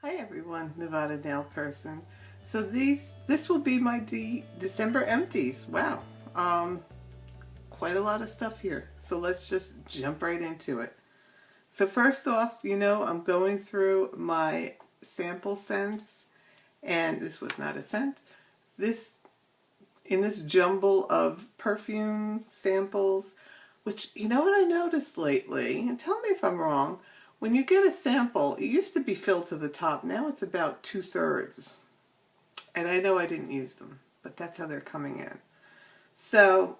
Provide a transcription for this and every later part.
Hi everyone, Nevada Nail Person. So this will be my December empties. Wow, quite a lot of stuff here. So let's just jump right into it. So first off, I'm going through my sample scents, and this was not a scent. In this jumble of perfume samples, which you know what I noticed lately, and tell me if I'm wrong. When you get a sample, it used to be filled to the top. Now it's about 2/3. And I know I didn't use them, but that's how they're coming in. So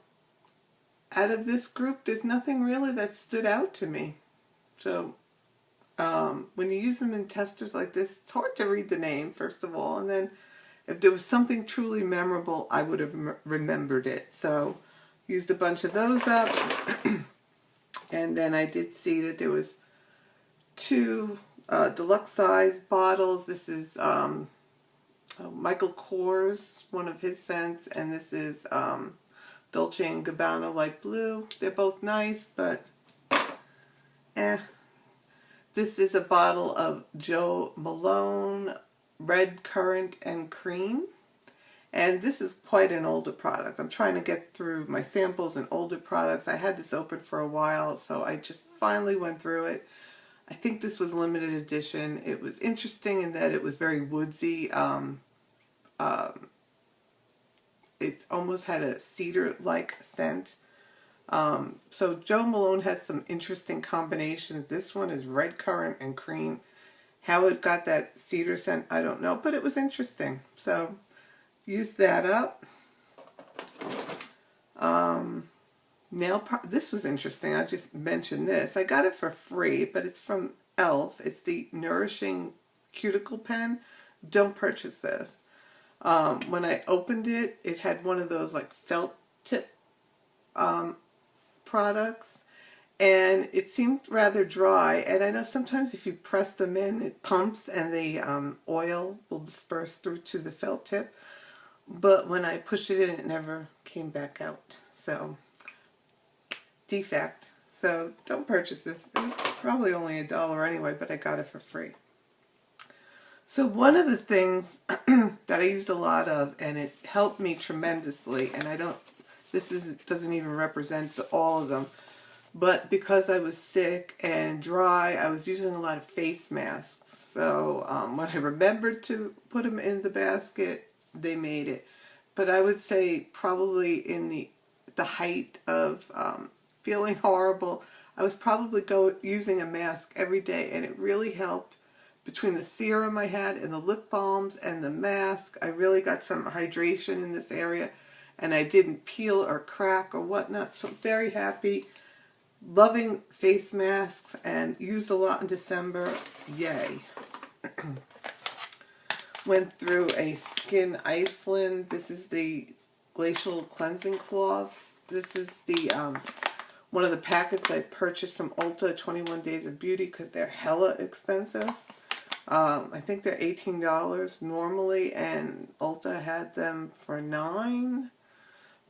out of this group, there's nothing really that stood out to me. So when you use them in testers like this, it's hard to read the name, first of all. And then if there was something truly memorable, I would have remembered it. So used a bunch of those up. And then I did see that there was two deluxe size bottles. This is Michael Kors, one of his scents, and this is Dolce & Gabbana Light Blue. They're both nice, but This is a bottle of Jo Malone Red Currant and Cream. And this is quite an older product. I'm trying to get through my samples and older products. I had this open for a while, so I just finally went through it. I think this was limited edition. It was interesting in that it was very woodsy. It almost had a cedar-like scent. So Jo Malone has some interesting combinations. This one is red currant and cream. How it got that cedar scent, I don't know, but it was interesting. So use that up. This was interesting. I just mentioned this. I got it for free, but it's from Elf. It's the Nourishing Cuticle Pen. Don't purchase this. When I opened it, it had one of those like felt tip products, and it seemed rather dry. And I know sometimes if you press them in, it pumps and the oil will disperse through to the felt tip. But when I pushed it in, it never came back out. So defect. So don't purchase this. It's probably only $1 anyway, but I got it for free. So one of the things that I used a lot of, and it helped me tremendously, and doesn't even represent all of them, but because I was sick and dry, I was using a lot of face masks. So when I remembered to put them in the basket, they made it. But I would say probably in the height of feeling horrible, I was probably using a mask every day, and it really helped. Between the serum I had and the lip balms and the mask, I really got some hydration in this area, and I didn't peel or crack or whatnot. So very happy. Loving face masks, and used a lot in December. Yay. Went through a Skin Iceland. This is the Glacial Cleansing Cloths. This is the one of the packets I purchased from Ulta, 21 Days of Beauty, because they're hella expensive. I think they're $18 normally, and Ulta had them for $9,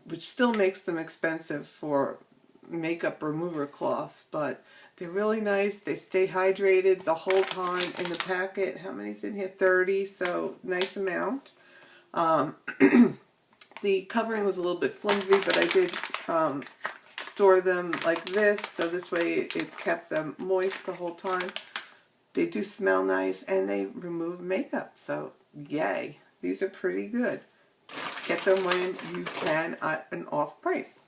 which still makes them expensive for makeup remover cloths, but they're really nice. They stay hydrated the whole time in the packet. How many's in here? 30, so nice amount. The covering was a little bit flimsy, but I did store them like this, so this way it kept them moist the whole time. They do smell nice, and they remove makeup, so yay. These are pretty good. Get them when you can at an off price.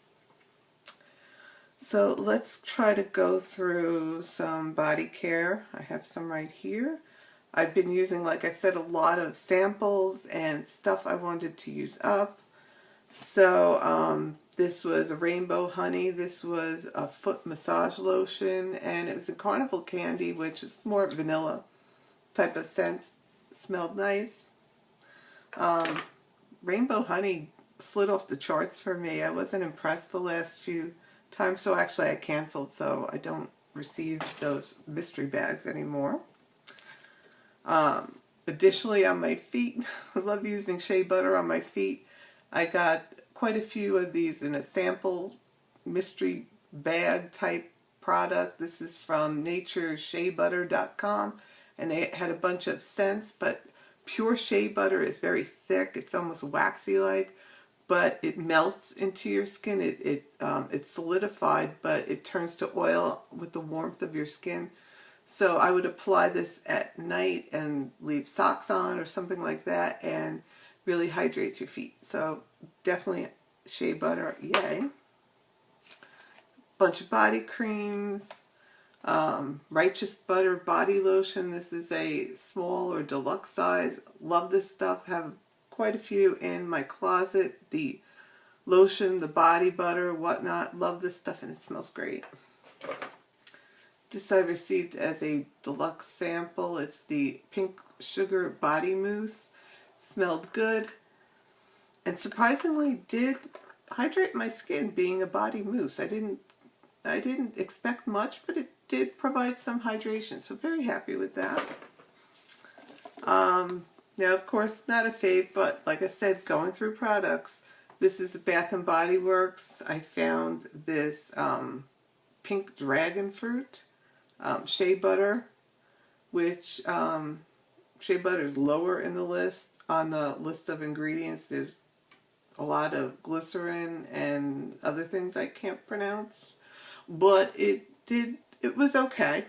So let's try to go through some body care. I have some right here. I've been using, like I said, a lot of samples and stuff I wanted to use up. So this was a Rainbow Honey. This was a foot massage lotion, and it was a Carnival Candy, which is more vanilla type of scent. Smelled nice. Rainbow Honey slid off the charts for me. I wasn't impressed the last few times, so actually I canceled, so I don't receive those mystery bags anymore. Additionally, on my feet, I love using shea butter on my feet. I got quite a few of these in a sample mystery bag type product. This is from naturesheabutter.com. and they had a bunch of scents, but pure shea butter is very thick. It's almost waxy like, but it melts into your skin. It's solidified, but it turns to oil with the warmth of your skin. So I would apply this at night and leave socks on or something like that, and really hydrates your feet. So definitely shea butter, yay. Bunch of body creams. Righteous Butter body lotion. This is a small or deluxe size. Love this stuff. Have quite a few in my closet. The lotion, the body butter, whatnot. Love this stuff, and it smells great. This I received as a deluxe sample. It's the Pink Sugar Body Mousse. Smelled good, and surprisingly did hydrate my skin, being a body mousse. I didn't expect much, but it did provide some hydration, so very happy with that. Now, of course, not a fave, but like I said, going through products, this is Bath & Body Works. I found this pink dragon fruit shea butter, which shea butter is lower in the list. On the list of ingredients, there's a lot of glycerin and other things I can't pronounce, but it was okay.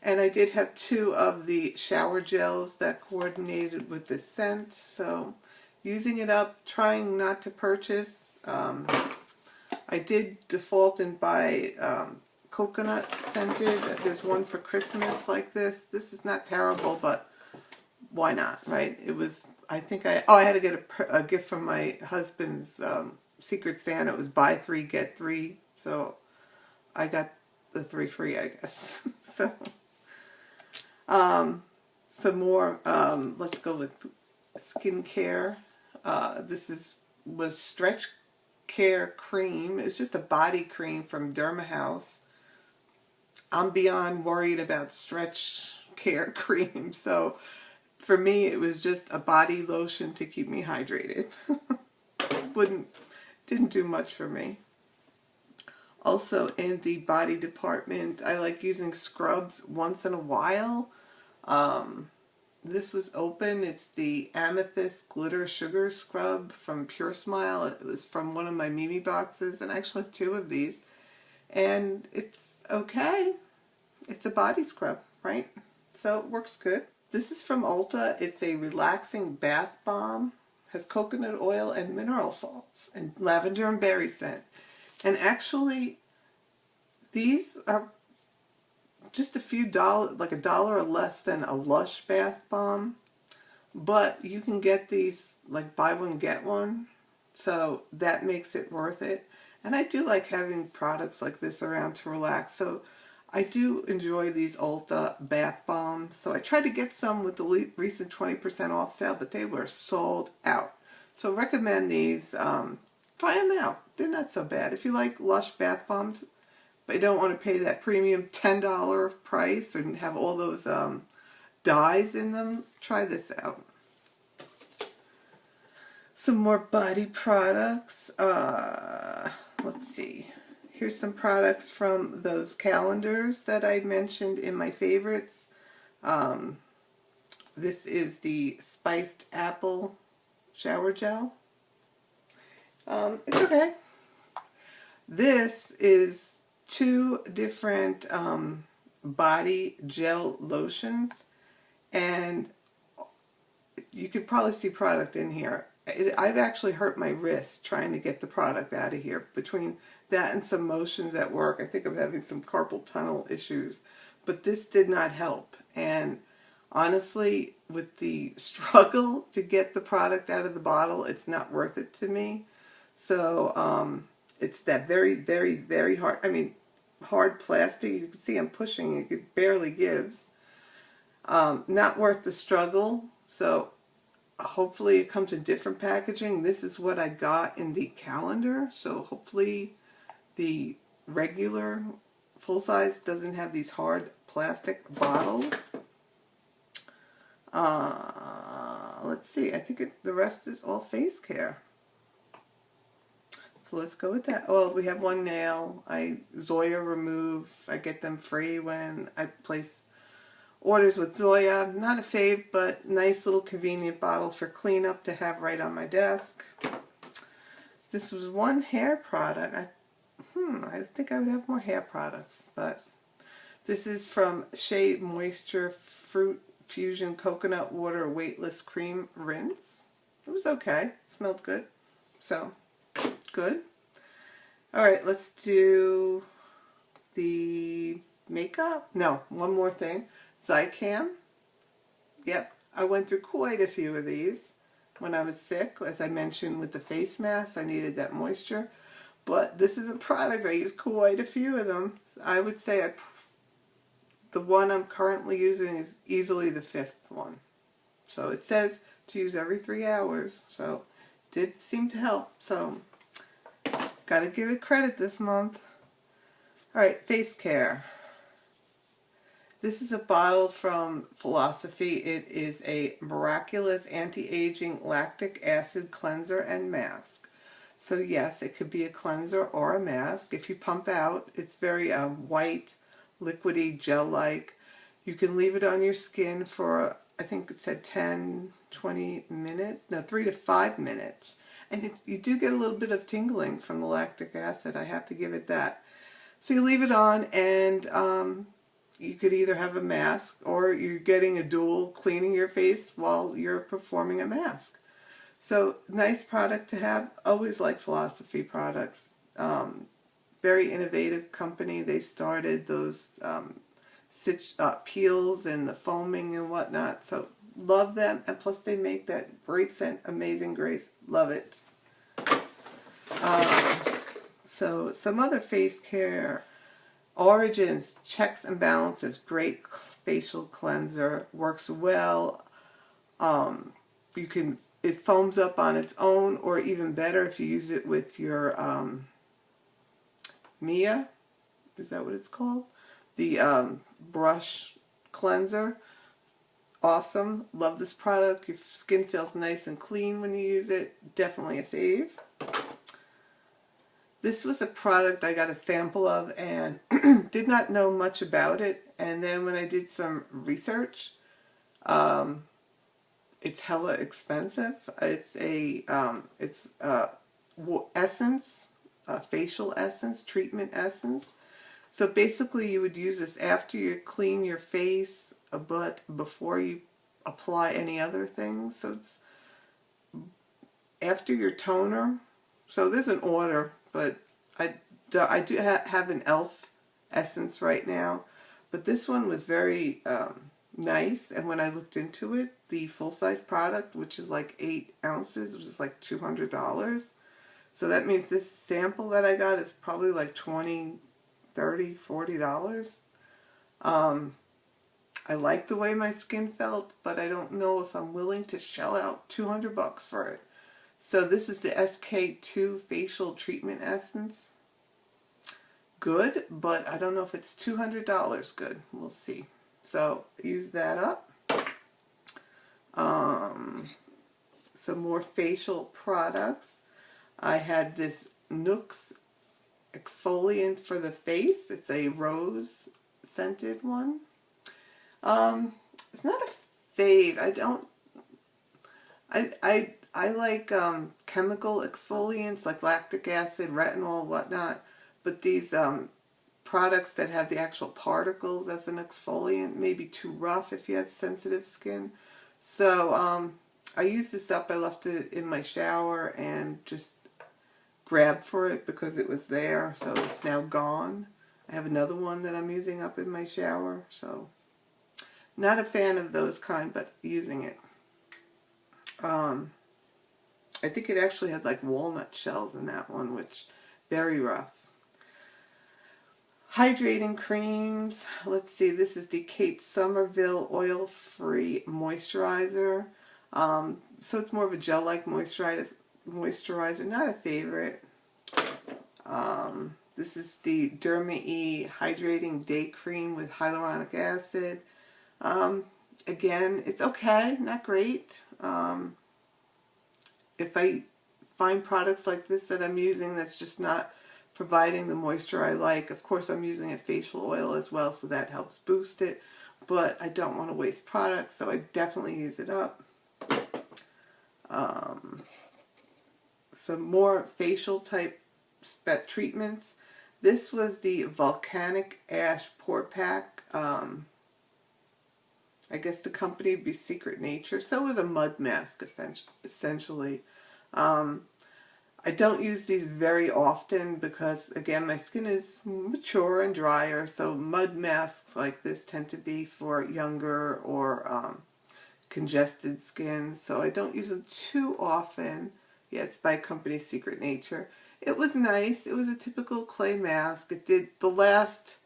And I did have 2 of the shower gels that coordinated with the scent, so using it up, trying not to purchase. I did default and buy coconut scented. There's one for Christmas like this. This is not terrible, but why not, right? It was, I think I had to get a gift from my husband's Secret Santa. It was buy 3, get 3, so I got the 3 free, I guess. So, some more, let's go with skincare. This was Stretch Care Cream. It's just a body cream from Derma House. I'm beyond worried about Stretch Care Cream, so for me it was just a body lotion to keep me hydrated. Didn't do much for me. Also, in the body department, I like using scrubs once in a while. This was open. It's the Amethyst Glitter Sugar Scrub from Pure Smile. It was from one of my Mimi boxes, and I actually have 2 of these. And it's okay. It's a body scrub, right? So it works good. This is from Ulta. It's a relaxing bath bomb. Has coconut oil and mineral salts and lavender and berry scent. And actually, these are just a few dollars, like $1 or less than a Lush bath bomb. But you can get these, like buy one, get one. So that makes it worth it. And I do like having products like this around to relax. So I do enjoy these Ulta bath bombs. So I tried to get some with the recent 20% off sale, but they were sold out. So recommend these. Try them out. They're not so bad. If you like Lush bath bombs, but you don't want to pay that premium $10 price and have all those dyes in them, try this out. Some more body products. Let's see. Here's some products from those calendars that I mentioned in my favorites. This is the Spiced Apple Shower Gel. It's okay. This is 2 different body gel lotions, and you could probably see product in here. I've actually hurt my wrist trying to get the product out of here. Between that and some motions at work, I think I'm having some carpal tunnel issues. But this did not help. And honestly, with the struggle to get the product out of the bottle, it's not worth it to me. So it's that very, very, very hard, hard plastic. You can see I'm pushing it. It barely gives. Not worth the struggle. So hopefully it comes in different packaging. This is what I got in the calendar. So hopefully the regular full size doesn't have these hard plastic bottles. Let's see. I think the rest is all face care. So let's go with that. Well, we have one nail. Zoya Remove. I get them free when I place Orders with Zoya. Not a fave, but nice little convenient bottle for cleanup to have right on my desk. This was one hair product. I think I would have more hair products, but this is from Shea Moisture Fruit Fusion Coconut Water Weightless Cream Rinse. It was okay. It smelled good. So, good. Alright, let's do the makeup. No, one more thing. Zicam. Yep, I went through quite a few of these when I was sick. As I mentioned with the face mask, I needed that moisture. But this is a product, I use quite a few of them. I would say the one I'm currently using is easily the 5th one. So it says to use every 3 hours. So did seem to help. So gotta give it credit this month. Alright, face care. This is a bottle from Philosophy. It is a miraculous anti-aging lactic acid cleanser and mask. So yes, it could be a cleanser or a mask. If you pump out, it's very white, liquidy, gel-like. You can leave it on your skin for, I think it said 10, 20 minutes. No, 3 to 5 minutes. And you do get a little bit of tingling from the lactic acid. I have to give it that. So you leave it on, and you could either have a mask or you're getting a dual cleaning your face while you're performing a mask. So nice product to have. Always like Philosophy products. Very innovative company. They started those peels and the foaming and whatnot. So love them. And plus they make that great scent, Amazing Grace. Love it. So some other face care. Origins Checks and Balances. Great facial cleanser. Works well. It foams up on its own, or even better if you use it with your Mia. Is that what it's called? The brush cleanser. Awesome. Love this product. Your skin feels nice and clean when you use it. Definitely a fave. This was a product I got a sample of and did not know much about it. And then when I did some research, it's hella expensive. It's essence, facial essence, treatment essence. So basically you would use this after you clean your face, but before you apply any other things. So it's after your toner. So there's an order, but I do have an e.l.f. essence right now. But this one was very nice, and when I looked into it, the full-size product, which is like 8 ounces, was like $200. So that means this sample that I got is probably like $20, $30, $40. I like the way my skin felt, but I don't know if I'm willing to shell out $200 for it. So this is the SK2 Facial Treatment Essence. Good, but I don't know if it's $200 good. We'll see. So use that up. Some more facial products. I had this Nooks exfoliant for the face. It's a rose scented one. It's not a fave. I like chemical exfoliants like lactic acid, retinol, whatnot. But these products that have the actual particles as an exfoliant may be too rough if you have sensitive skin. So I used this up. I left it in my shower and just grabbed for it because it was there. So it's now gone. I have another one that I'm using up in my shower. So not a fan of those kind, but using it. I think it actually had like walnut shells in that one, which very rough. Hydrating creams. Let's see, this is the Kate Somerville Oil-Free Moisturizer. So it's more of a gel-like moisturizer, not a favorite. This is the Derma E Hydrating Day Cream with Hyaluronic Acid. Again, it's okay, not great. If I find products like this that I'm using that's just not providing the moisture I like, of course I'm using a facial oil as well, so that helps boost it. but I don't want to waste products, so I definitely use it up. Some more facial type treatments. This was the Volcanic Ash Pore Pack. I guess the company would be Secret Nature. So it was a mud mask, essentially. I don't use these very often because, again, my skin is mature and drier. So mud masks like this tend to be for younger or congested skin. So I don't use them too often. Yeah, it's by company Secret Nature. It was nice. It was a typical clay mask. It did, the last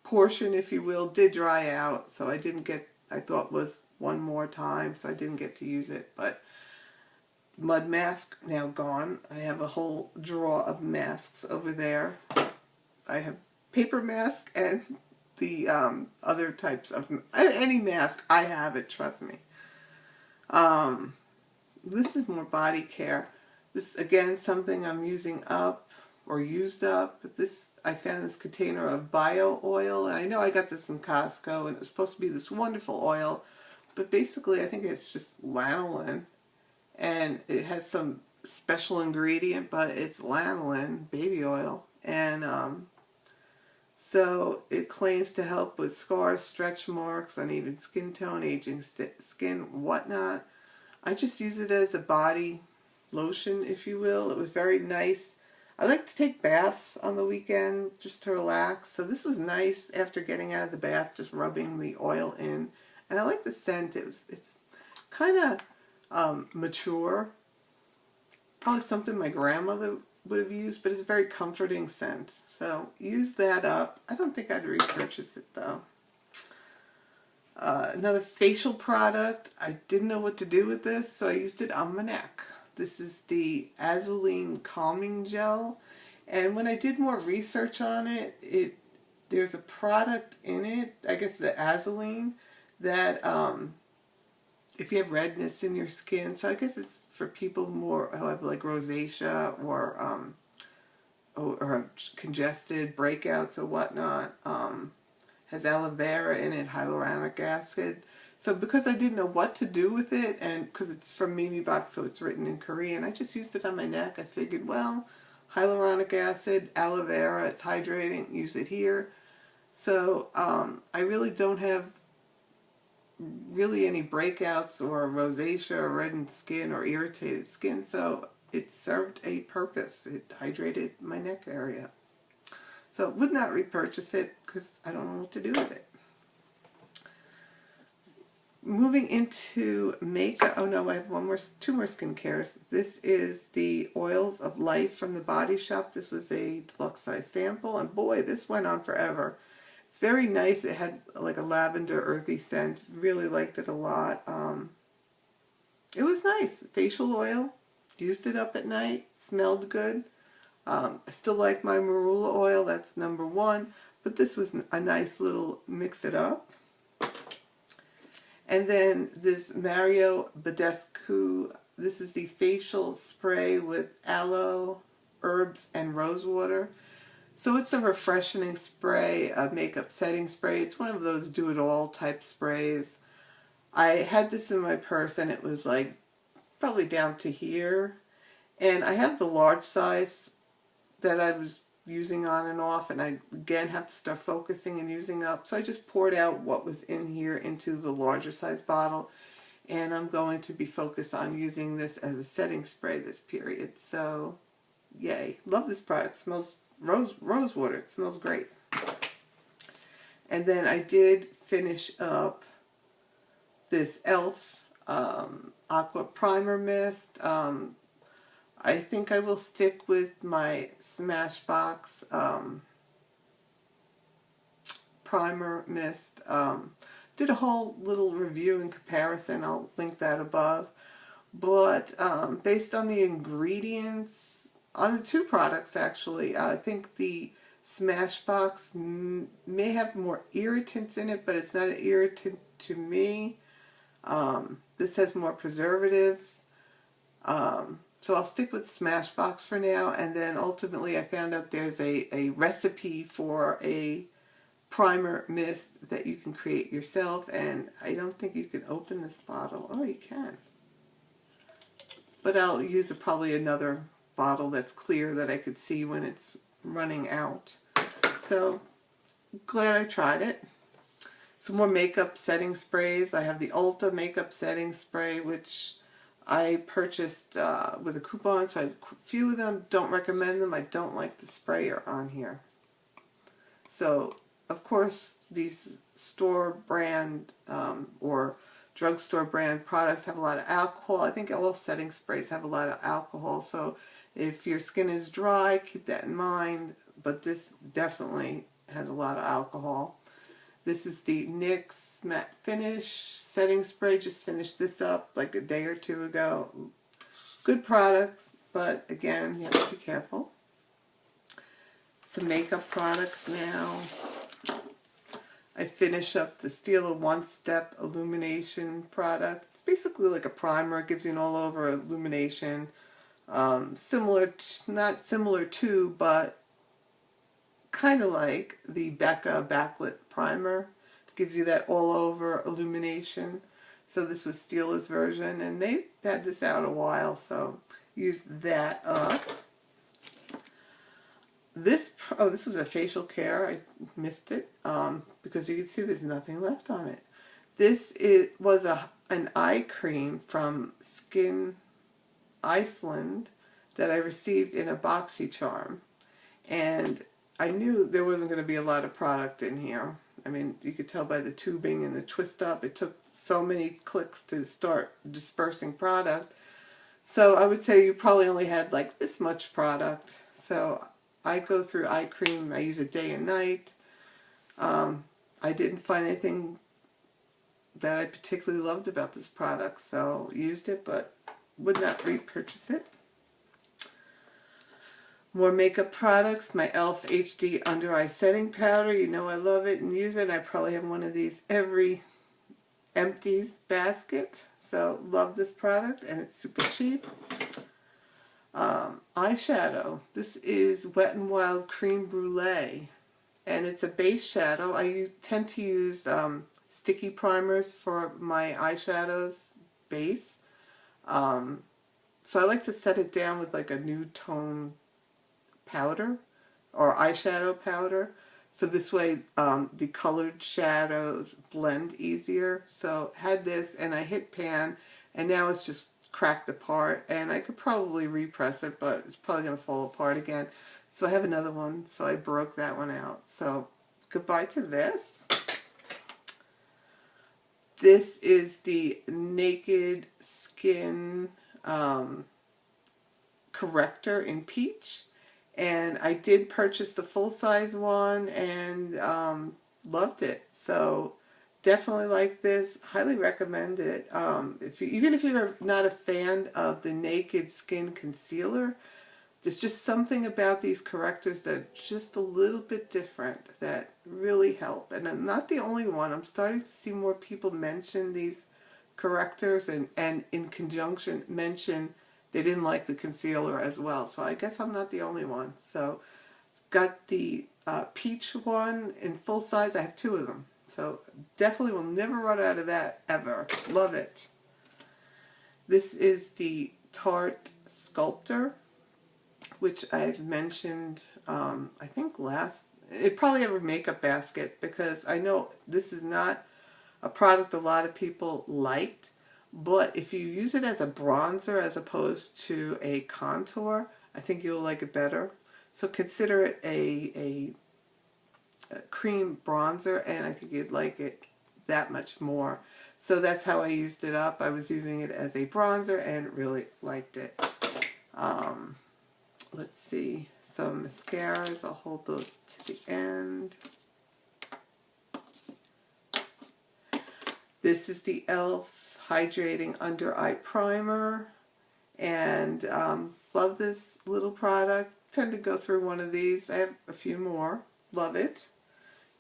portion, if you will, did dry out. So I didn't get, I thought was one more time, so I didn't get to use it. But mud mask now gone. I have a whole drawer of masks over there. I have paper mask and the other types of, any mask, I have it, trust me. This is more body care. This, again, something I'm using up or used up. This, I found this container of bio oil, and I know I got this in Costco, and it's supposed to be this wonderful oil, but basically I think it's just lanolin, and it has some special ingredient, but it's lanolin, baby oil, and so it claims to help with scars, stretch marks, uneven skin tone, aging skin, whatnot. I just use it as a body lotion, if you will. It was very nice. I like to take baths on the weekend just to relax. So this was nice after getting out of the bath, just rubbing the oil in. And I like the scent. It's kind of mature. Probably something my grandmother would have used, but it's a very comforting scent. So use that up. I don't think I'd repurchase it though. Another facial product. I didn't know what to do with this, so I used it on my neck. This is the Azulene Calming Gel. And when I did more research on it, there's a product in it, I guess the Azulene, that if you have redness in your skin, so I guess it's for people more who have like rosacea or congested breakouts or whatnot. Has aloe vera in it, hyaluronic acid. So because I didn't know what to do with it, and because it's from Mimi Box, so it's written in Korean, I just used it on my neck. I figured, well, hyaluronic acid, aloe vera, it's hydrating, use it here. So I really don't have any breakouts or rosacea or reddened skin or irritated skin, so it served a purpose. It hydrated my neck area. So would not repurchase it because I don't know what to do with it. Moving into makeup. Oh no, I have two more skincares. This is the Oils of Life from the Body Shop. This was a deluxe size sample, and boy, this went on forever. It's very nice. It had like a lavender earthy scent. Really liked it a lot. It was nice. Facial oil. Used it up at night. Smelled good. I still like my marula oil, that's number one, but this was a nice little mix it up. And then this Mario Badescu, this is the facial spray with aloe, herbs, and rose water. So it's a refreshing spray, a makeup setting spray. It's one of those do-it-all type sprays. I had this in my purse, and it was like probably down to here. And I have the large size that I was using on and off, and I again have to start focusing and using up. So I just poured out what was in here into the larger size bottle, and I'm going to be focused on using this as a setting spray this period. So yay, love this product. It smells rose water. It smells great. And then I did finish up this e.l.f. Aqua Primer Mist. I think I will stick with my Smashbox primer mist. Did a whole little review and comparison. I'll link that above. But based on the ingredients, on the two products actually, I think the Smashbox may have more irritants in it, but it's not an irritant to me. This has more preservatives. So I'll stick with Smashbox for now, and then ultimately I found out there's a recipe for a primer mist that you can create yourself, and I don't think you can open this bottle. Oh, you can. But I'll use probably another bottle that's clear that I could see when it's running out. So, glad I tried it. Some more makeup setting sprays. I have the Ulta makeup setting spray, which I purchased with a coupon, so I have a few of them. Don't recommend them. I don't like the sprayer on here. So, of course, these store brand or drugstore brand products have a lot of alcohol. I think all setting sprays have a lot of alcohol, so if your skin is dry, keep that in mind. But this definitely has a lot of alcohol. This is the NYX Matte Finish setting spray. Just finished this up like a day or two ago. Good products, but again, you have to be careful. Some makeup products now. I finish up the Stila One Step Illumination product. It's basically like a primer. It gives you an all-over illumination. Similar, not similar to, but kind of like the Becca Backlit Primer. It gives you that all-over illumination. So this was Stila's version, and they had this out a while, so use that up. This was a facial care. I missed it because you can see there's nothing left on it. This was an eye cream from Skin Iceland that I received in a BoxyCharm, and I knew there wasn't going to be a lot of product in here. I mean, you could tell by the tubing and the twist up. It took so many clicks to start dispersing product. So I would say you probably only had like this much product. So I go through eye cream. I use it day and night. I didn't find anything that I particularly loved about this product, so used it, but would not repurchase it. More makeup products. My e.l.f. HD Under Eye Setting Powder. You know I love it and use it. I probably have one of these every Empties basket. So love this product, and it's super cheap. Eyeshadow. This is Wet n Wild Cream Brulee, and it's a base shadow. I tend to use sticky primers for my eyeshadows base. So I like to set it down with like a nude tone powder or eyeshadow powder, so this way the colored shadows blend easier. So had this, and I hit pan, and now it's just cracked apart, and I could probably repress it, but it's probably going to fall apart again. So I have another one, so I broke that one out. So goodbye to this. This is the Naked Skin corrector in peach, and I did purchase the full-size one and loved it. So definitely like this. Highly recommend it. Even if you're not a fan of the Naked Skin concealer, there's just something about these correctors that are just a little bit different that really help. And I'm not the only one. I'm starting to see more people mention these correctors and in conjunction mention they didn't like the concealer as well. So I guess I'm not the only one. So got the peach one in full size. I have two of them. So definitely will never run out of that ever. Love it. This is the Tarte Sculptor, which I've mentioned, I think it probably have a makeup basket, because I know this is not a product a lot of people liked, but if you use it as a bronzer as opposed to a contour, I think you'll like it better. So consider it a cream bronzer, and I think you'd like it that much more. So that's how I used it up. I was using it as a bronzer and really liked it. Let's see, some mascaras. I'll hold those to the end. This is the e.l.f. Hydrating Under Eye Primer, and love this little product. Tend to go through one of these. I have a few more. Love it.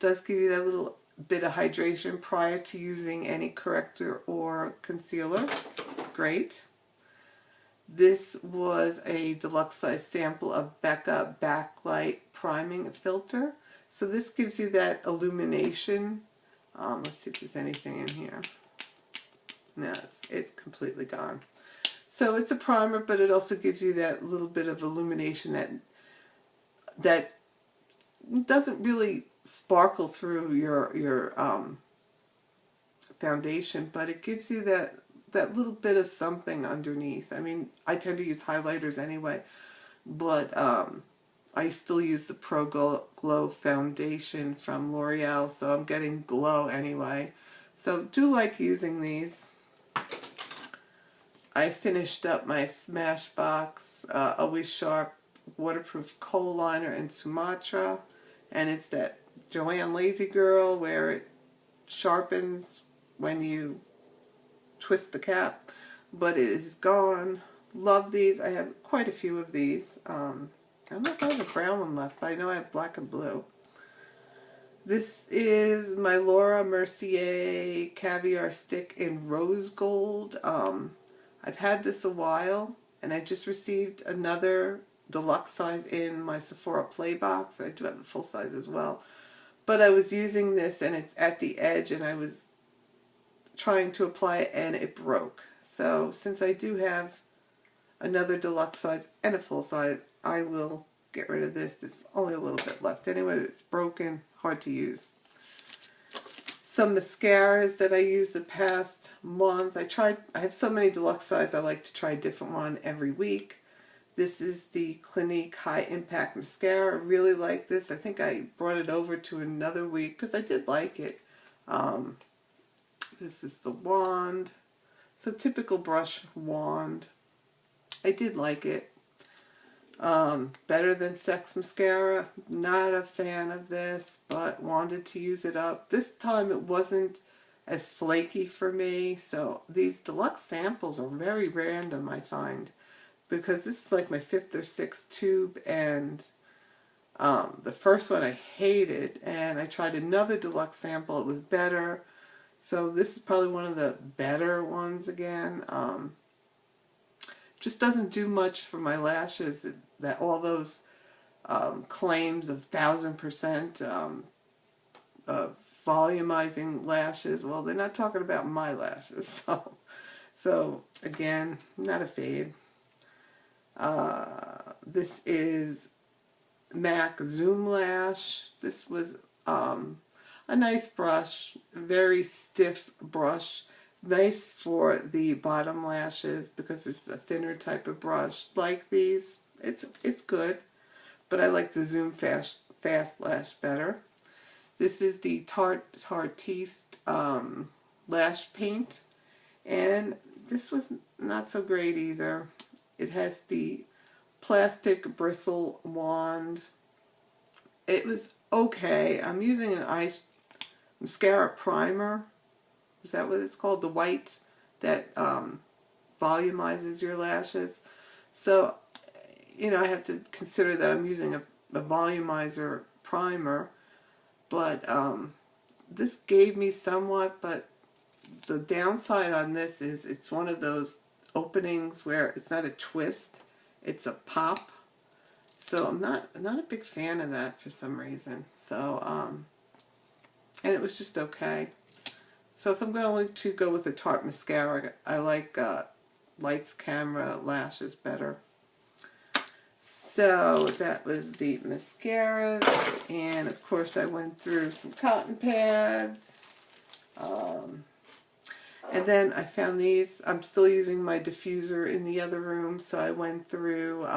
Does give you that little bit of hydration prior to using any corrector or concealer. Great. This was a deluxe size sample of Becca Backlight Priming Filter. So this gives you that illumination. Let's see if there's anything in here. No, it's completely gone. So it's a primer, but it also gives you that little bit of illumination that doesn't really sparkle through your foundation, but it gives you that little bit of something underneath. I mean, I tend to use highlighters anyway, but I still use the Pro Glow foundation from L'Oreal, so I'm getting glow anyway. So do like using these. I finished up my Smashbox Always Sharp Waterproof Kohl Liner in Sumatra, and it's that Joanne Lazy Girl where it sharpens when you twist the cap, but it is gone. Love these. I have quite a few of these. I don't know if I have a brown one left, but I know I have black and blue. This is my Laura Mercier Caviar Stick in Rose Gold. I've had this a while, and I just received another deluxe size in my Sephora Play box. I do have the full size as well. But I was using this, and it's at the edge, and I was trying to apply it, and it broke. So since I do have another deluxe size and a full size, I will get rid of this. There's only a little bit left anyway. It's broken, hard to use. Some mascaras that I used the past month. I have so many deluxe size, I like to try a different one every week. This is the Clinique High Impact Mascara. I really like this. I think I brought it over to another week because I did like it. This is the wand. So typical brush wand. I did like it. Better than Sex Mascara. Not a fan of this, but wanted to use it up. This time it wasn't as flaky for me, so these deluxe samples are very random, I find, because this is like my 5th or 6th tube, and the first one I hated, and I tried another deluxe sample. It was better, so this is probably one of the better ones again. Just doesn't do much for my lashes. That all those claims of 1000% of volumizing lashes. Well, they're not talking about my lashes. So again, not a fade. This is MAC Zoom Lash. This was a nice brush, very stiff brush. Nice for the bottom lashes because it's a thinner type of brush. Like these, it's good, but I like the Zoom Fast Lash better. This is the Tartiste Lash Paint, and this was not so great either. It has the plastic bristle wand. It was okay. I'm using an eye mascara primer. Is that what it's called? The white that volumizes your lashes. So, you know, I have to consider that I'm using a volumizer primer. But this gave me somewhat, but the downside on this is it's one of those openings where it's not a twist, it's a pop. So I'm not a big fan of that for some reason. So, and it was just okay. So if I'm going to go with a Tarte mascara, I like Lights Camera Lashes better. So that was the mascaras, and of course I went through some cotton pads. And then I found these. I'm still using my diffuser in the other room, so I went through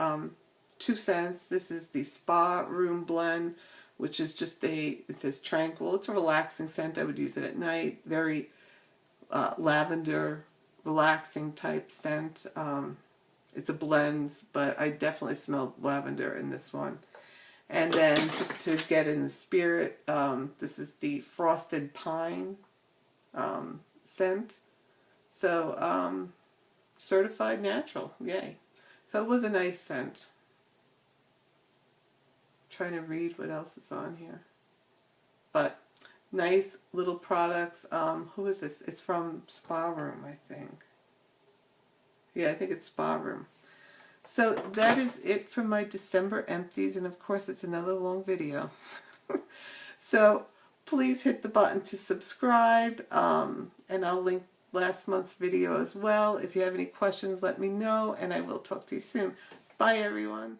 2 scents. This is the Spa Room Blend, which is just it says tranquil. It's a relaxing scent. I would use it at night. Very lavender, relaxing type scent. It's a blend, but I definitely smelled lavender in this one. And then just to get in the spirit, this is the Frosted Pine scent. So, certified natural, yay. So it was a nice scent. Trying to read what else is on here. But nice little products. Who is this? It's from Spa Room, I think. Yeah, I think it's Spa Room. So that is it for my December empties, and of course it's another long video. So please hit the button to subscribe, and I'll link last month's video as well. If you have any questions, let me know, and I will talk to you soon. Bye, everyone.